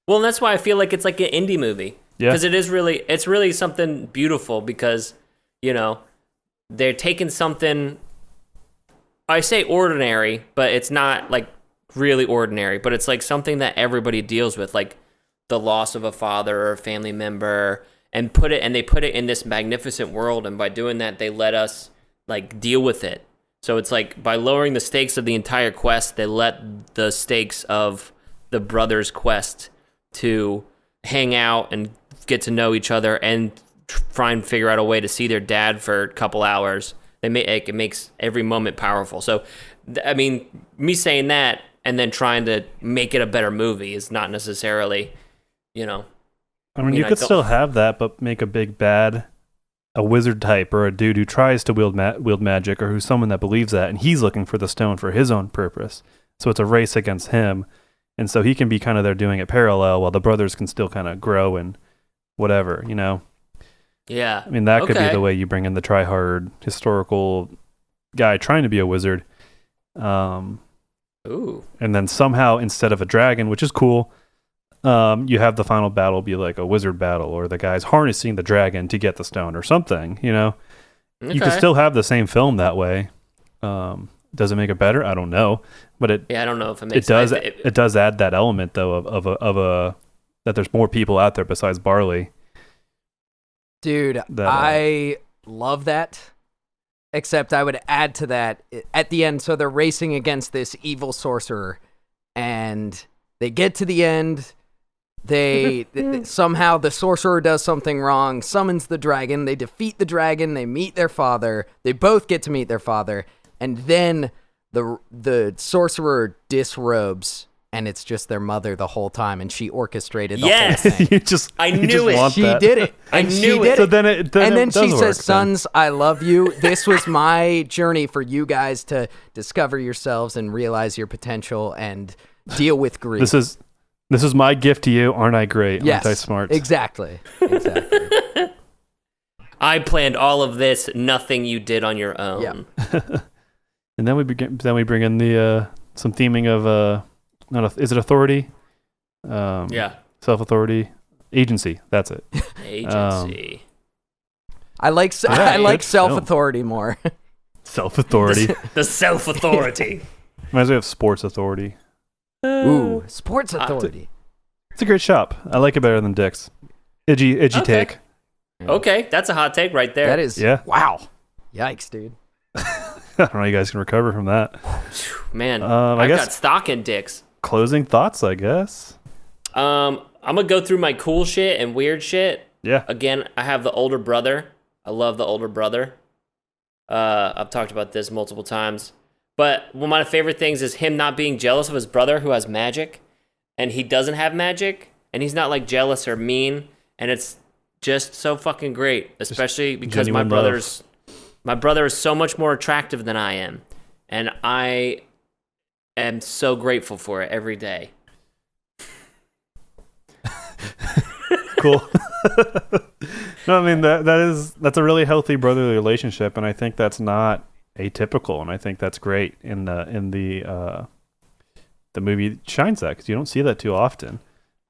C: Well, and that's why I feel like it's like an indie movie.
D: Yeah,
C: because it's really something beautiful. Because they're taking something. I say ordinary, but it's not like really ordinary. But it's like something that everybody deals with, like the loss of a father or a family member, and they put it in this magnificent world. And by doing that, they let us like deal with it. So it's like by lowering the stakes of the entire quest, they let the stakes of the brothers' quest to hang out and get to know each other and try and figure out a way to see their dad for a couple hours. It makes every moment powerful. So, I mean, me saying that and then trying to make it a better movie is not necessarily,
D: I mean, you could still have that, but make a big bad, a wizard type or a dude who tries to wield magic, or who's someone that believes that, and he's looking for the stone for his own purpose. So it's a race against him. And so he can be kind of there doing it parallel while the brothers can still kind of grow and whatever,
C: Yeah.
D: I mean, that could be the way you bring in the try-hard historical guy trying to be a wizard.
C: Ooh.
D: And then somehow, instead of a dragon, which is cool, you have the final battle be like a wizard battle, or the guy's harnessing the dragon to get the stone or something, You could still have the same film that way. Does it make it better? I don't know. But
C: I don't know if it makes
D: it does add that element, though, of a that there's more people out there besides Barley.
E: Dude, I love that. Except I would add to that at the end. So they're racing against this evil sorcerer, and they get to the end. They somehow the sorcerer does something wrong, summons the dragon. They defeat the dragon. They meet their father. They both get to meet their father, and then the sorcerer disrobes. And it's just their mother the whole time, and she orchestrated the whole thing.
C: I knew it.
E: She did it.
C: I knew it.
D: So then it
E: and then
D: it does
E: she
D: work,
E: says, "Sons, I love you. This was my journey for you guys to discover yourselves and realize your potential and deal with grief."
D: This is my gift to you. Aren't I great?
E: Yes,
D: aren't I smart?
E: Exactly.
C: I planned all of this. Nothing you did on your own.
E: Yeah.
D: And then we bring in the some theming of is it authority? Self-authority, agency. That's it.
C: Agency.
E: I like self-authority more.
D: Self-authority.
C: The self-authority.
D: Reminds me of sports authority.
E: Ooh, sports authority.
D: It's a great shop. I like it better than Dick's. Edgy take.
C: Okay, that's a hot take right there.
E: That is.
D: Yeah.
E: Wow. Yikes, dude.
D: I don't know how you guys can recover from that.
C: Man,
D: I guess
C: got stock in dicks.
D: Closing thoughts, I guess.
C: I'm gonna go through my cool shit and weird shit.
D: Yeah.
C: Again, I have the older brother. I love the older brother. I've talked about this multiple times. But one of my favorite things is him not being jealous of his brother who has magic, and he doesn't have magic, and he's not like jealous or mean, and it's just so fucking great, especially because my brother is so much more attractive than I am, and I am so grateful for it every day.
D: Cool. No, I mean that's a really healthy brotherly relationship, and I think that's not atypical, and I think that's great in the movie shines that, because you don't see that too often.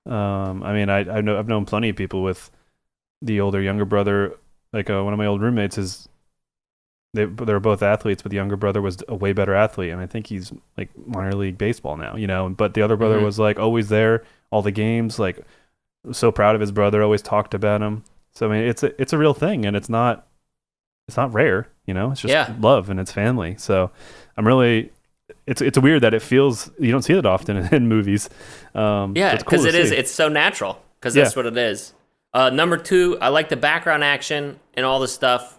D: I mean, I've known plenty of people with the older younger brother. Like one of my old roommates is. They were both athletes, but the younger brother was a way better athlete, and I think he's like minor league baseball now, But the other brother was like always there, all the games, like so proud of his brother, always talked about him. So I mean, it's a real thing, and it's not rare, It's just love, and it's family. So I'm really, it's weird that it feels you don't see it often in movies.
C: Yeah, because it's so natural, because that's what it is. Number 2, I like the background action and all the stuff.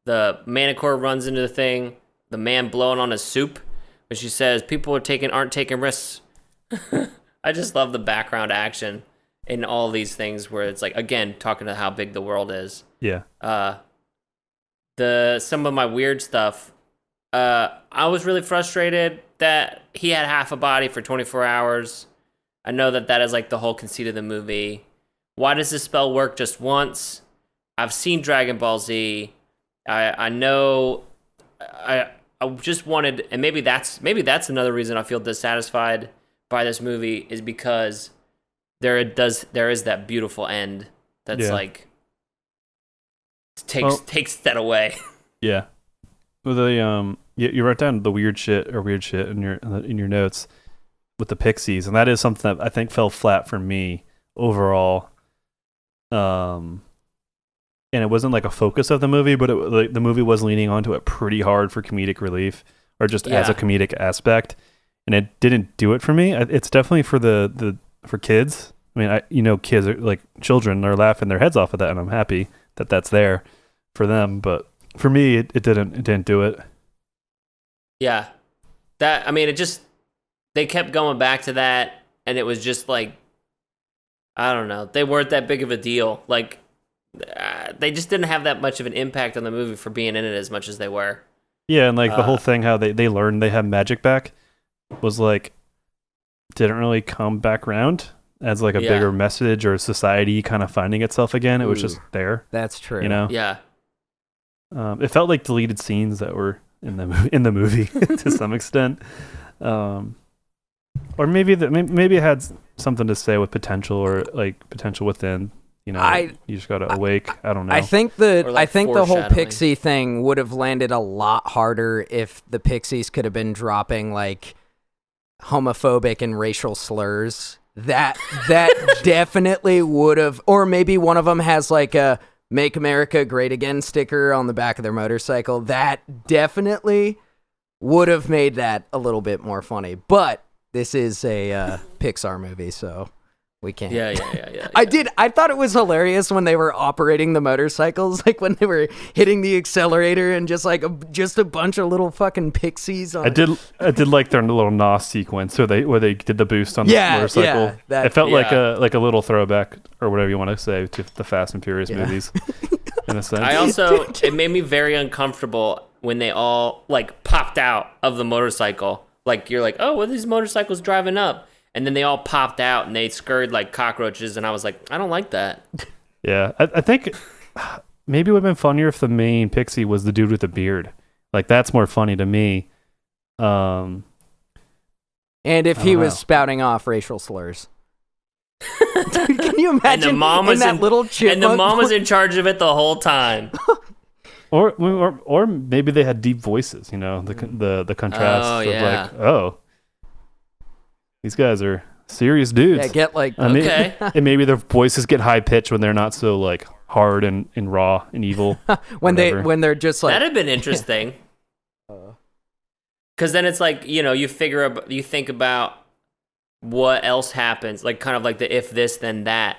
C: The Manticore runs into the thing, the man blowing on his soup, when she says people aren't taking risks. I just love the background action in all these things where it's like, again, talking to how big the world is.
D: Yeah.
C: Some of my weird stuff. I was really frustrated that he had half a body for 24 hours. I know that is like the whole conceit of the movie. Why does this spell work just once? I've seen Dragon Ball Z. I know. I just wanted, and maybe that's another reason I feel dissatisfied by this movie, is because there is that beautiful end that's like takes that away.
D: Yeah. Well, you wrote down the weird shit in your notes with the Pixies, and that is something that I think fell flat for me overall. And it wasn't like a focus of the movie, but the movie was leaning onto it pretty hard for comedic relief, or just as a comedic aspect, and it didn't do it for me. It's definitely for kids. I mean, kids are like children are laughing their heads off at that, and I'm happy that that's there for them. But for me, it didn't do it.
C: Yeah, they kept going back to that, and it was just like, I don't know, they weren't that big of a deal. Like, they just didn't have that much of an impact on the movie for being in it as much as they were.
D: Yeah, and like the whole thing, how they learned they have magic back, was like, didn't really come back around as like a bigger message or society kind of finding itself again. It was just there.
E: That's true.
C: Yeah.
D: It felt like deleted scenes that were in the movie to some extent. Or maybe it had something to say with potential, or like potential within. You just gotta awake. I don't know.
E: I think the whole
C: foreshadowing.
E: Pixie thing would have landed a lot harder if the Pixies could have been dropping like homophobic and racial slurs. That definitely would have, or maybe one of them has like a "Make America Great Again" sticker on the back of their motorcycle. That definitely would have made that a little bit more funny. But this is a Pixar movie, so we can't.
C: Yeah.
E: I thought it was hilarious when they were operating the motorcycles, like when they were hitting the accelerator and just a bunch of little fucking pixies on.
D: I did like their little NOS sequence where they did the boost on the motorcycle. It felt like a little throwback, or whatever you want to say, to the Fast and Furious movies. In a sense.
C: It made me very uncomfortable when they all like popped out of the motorcycle. Like, you're like, oh, what are these motorcycles driving up? And then they all popped out and they scurried like cockroaches, and I was like, I don't like that.
D: Yeah, I think maybe it would have been funnier if the main pixie was the dude with the beard. Like, that's more funny to me.
E: And if he was spouting off racial slurs. Can you imagine?
C: And the mom was
E: little chipmunk?
C: And the mom was in charge of it the whole time.
D: Or maybe they had deep voices, the contrast of like, oh, these guys are serious dudes.
E: Yeah, get like,
C: okay.
D: And maybe their voices get high pitched when they're not so like hard and raw and evil.
E: when they're just like,
C: that'd have been interesting. Because then it's like, you think about what else happens, like kind of like the if this then that.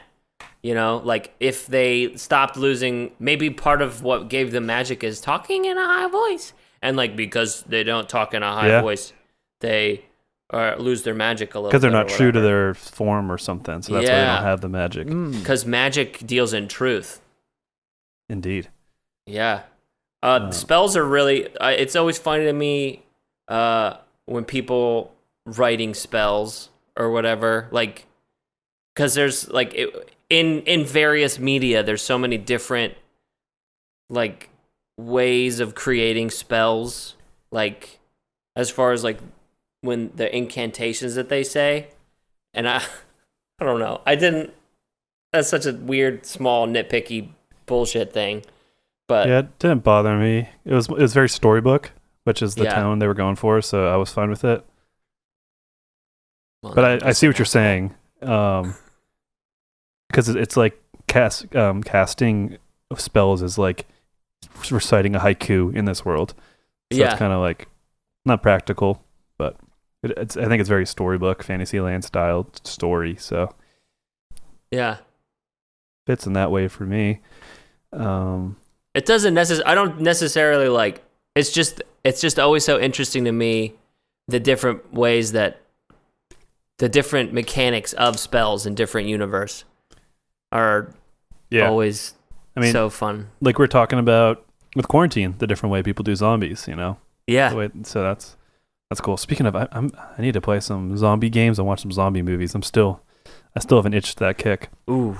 C: Like if they stopped losing, maybe part of what gave them magic is talking in a high voice, and like because they don't talk in a high voice, they lose their magic a little.
D: Because they're not true to their form or something, so that's why they don't have the magic.
C: Because magic deals in truth.
D: Indeed.
C: Yeah. Spells are really. It's always funny to me when people writing spells or whatever, like, because there's like in various media, there's so many different like ways of creating spells, like as far as like when the incantations that they say, and I don't know, that's such a weird, small, nitpicky bullshit thing, but
D: yeah, it didn't bother me. It was very storybook, which is the tone they were going for, so I was fine with it.
C: Well,
D: but I see what you're saying. Because it's like casting spells is like reciting a haiku in this world. So it's kind of like not practical, but I think it's very storybook, Fantasyland style story. So
C: yeah,
D: fits in that way for me.
C: It doesn't I don't necessarily like. It's just always so interesting to me, the different ways that the different mechanics of spells in different universe are always so fun.
D: Like we're talking about with quarantine, the different way people do zombies,
C: Yeah.
D: So That's cool. Speaking of, I need to play some zombie games and watch some zombie movies. I still have an itch to that kick.
C: Ooh,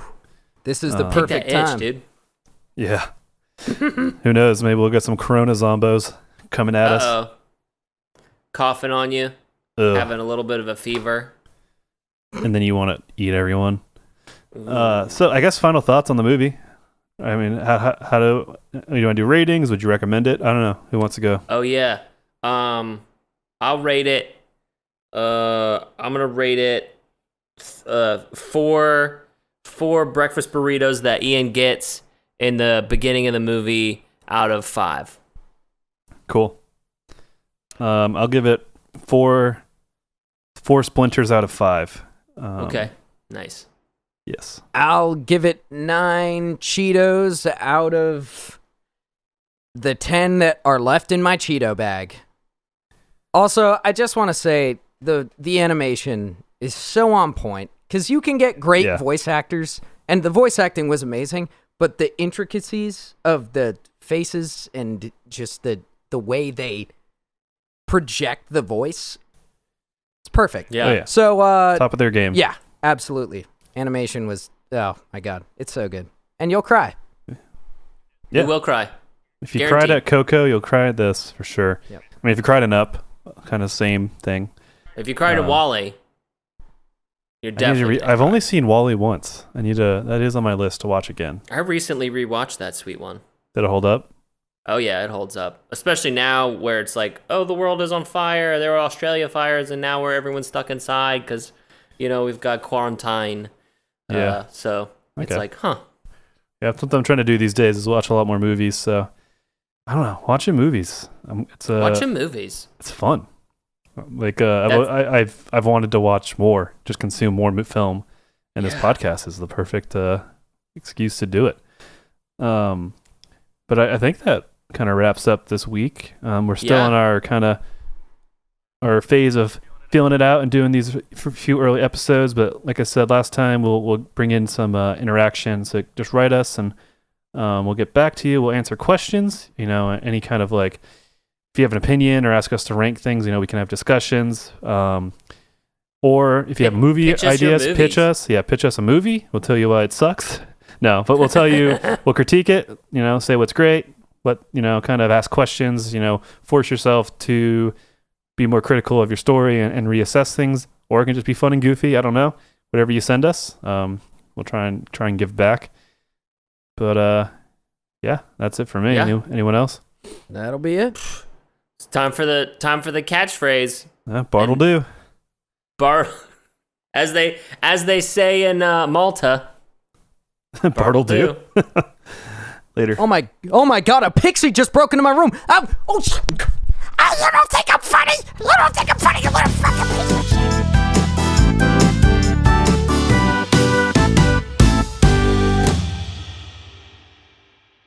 E: This is the
C: take
E: perfect
C: that itch,
E: time.
C: dude.
D: Yeah. Who knows? Maybe we'll get some Corona zombos coming at us.
C: Uh-oh. Coughing on you,
D: Ugh.
C: having a little bit of a fever.
D: And then you want to eat everyone. So I guess final thoughts on the movie. I mean, how do you want to do ratings? Would you recommend it? I don't know. Who wants to go?
C: Oh yeah. I'll rate it. I'm gonna rate it. Four breakfast burritos that Ian gets in the beginning of the movie out of 5.
D: Cool. I'll give it 4 splinters out of 5.
C: Okay. Nice.
D: Yes.
E: I'll give it 9 Cheetos out of the 10 that are left in my Cheeto bag. Also, I just want to say the animation is so on point because you can get great voice actors, and the voice acting was amazing, but the intricacies of the faces and just the way they project the voice, it's perfect.
C: Yeah.
D: Oh, yeah.
E: So,
D: Top of their game.
E: yeah, absolutely. Animation was, oh my God, it's so good. And you'll cry.
D: Yeah.
C: You will cry.
D: If you
C: Guaranteed.
D: cried at Coco, you'll cry at this for sure.
E: Yep.
D: I mean, if you cried in Up, kind of same thing.
C: If you cry to Wally, you're definitely.
D: I've only seen Wall-E once. That is on my list to watch again.
C: I recently rewatched that sweet one.
D: Did it hold up?
C: Oh yeah, it holds up. Especially now where it's like, oh, the world is on fire. There were Australia fires, and now where everyone's stuck inside because, we've got quarantine.
D: Yeah.
C: So it's
D: Okay.
C: like, huh.
D: Yeah, that's what I'm trying to do these days is watch a lot more movies. So I don't know, watching movies.
C: Watching movies.
D: It's fun. Like I've wanted to watch more, just consume more film, and this podcast is the perfect excuse to do it. But I think that kind of wraps up this week. We're still in our phase of feeling it out and doing these few early episodes. But like I said last time, we'll bring in some interaction. So just write us and we'll get back to you. We'll answer questions. Any kind of like, if you have an opinion or ask us to rank things, we can have discussions. Or if you have movie
C: pitch us your
D: ideas, pitch
C: movies.
D: Pitch us a movie. We'll tell you why it sucks. No, but we'll tell you, we'll critique it, say what's great, kind of ask questions, force yourself to be more critical of your story and reassess things, or it can just be fun and goofy. I don't know. Whatever you send us, we'll try and give back. But yeah, that's it for me.
C: Yeah.
D: Anyone else?
E: That'll be it.
C: It's time for the catchphrase.
D: Bart'll do.
C: Bart, as they say in Malta.
D: Bart'll do. Later.
E: Oh my God, a pixie just broke into my room. Oh, you don't think I'm funny? You don't think I'm funny, you little